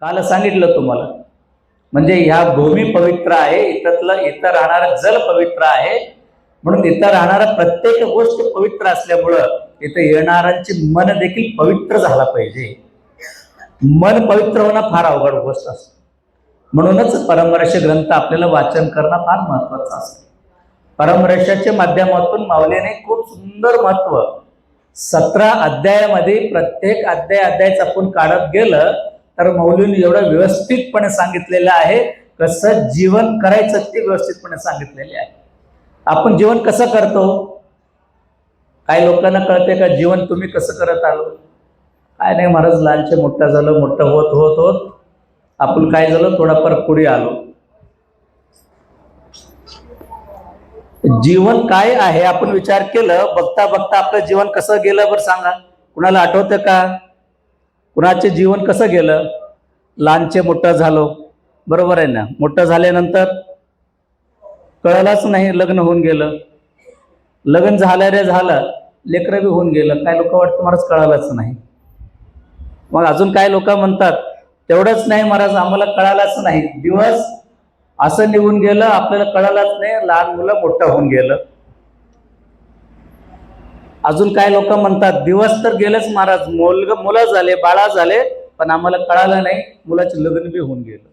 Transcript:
काल सांगितलं तुम्हाला, म्हणजे ह्या भूमी पवित्र आहे, इथं राहणारं जल पवित्र आहे, म्हणून इथं राहणारा प्रत्येक गोष्ट पवित्र असल्यामुळं इथं येणाऱ्यांची मन देखील पवित्र झाला पाहिजे. मन पवित्र होणं फार अवघड गोष्ट असते. म्हणूनच परमर्ष ग्रंथ आपल्याला वाचन करणं फार महत्वाचं असतं. परमर्षाच्या माध्यमातून माऊलीने खूप सुंदर महत्व 17 अध्यायामध्ये प्रत्येक अध्यायाचं आपण काढत गेलं तर माऊलीने एवढं व्यवस्थितपणे सांगितलेलं आहे. कसं जीवन करायचं ते व्यवस्थितपणे सांगितलेले आहे. आपण जीवन कसं करतो, काही लोकांना कळते का जीवन तुम्ही कसं करत आलो? काय नाही महाराज, लहानचे मोठं झालं, मोठं होत होत होत आपण काय झालं, थोडाफार पुढे आलो. जीवन काय आहे आपण विचार केलं, बघता बघता आपलं जीवन कसं गेलं बरं सांगा? कुणाला आठवतं का? कुणाचे जीवन कसं गेलं? लहानचे मोठं झालो, बरोबर आहे ना? मोठं झाल्यानंतर कळलंच नाही, लग्न होऊन गेलं. लग्न झालं, लेकरं बी होऊन गेलं. काय लोक वाटतं महाराज कळालंच नाही. मग अजून काय लोक म्हणतात, तेवढंच नाही महाराज, आम्हाला कळालंच नाही. दिवस असं निघून गेलं, आपल्याला कळालंच नाही, लहान मुलं मोठं होऊन गेलं. अजून काय लोक म्हणतात, दिवस तर गेलेच महाराज, मुलं झाले, बाळा झाले, पण आम्हाला कळालं नाही, मुलाचे लग्न बी होऊन गेलं.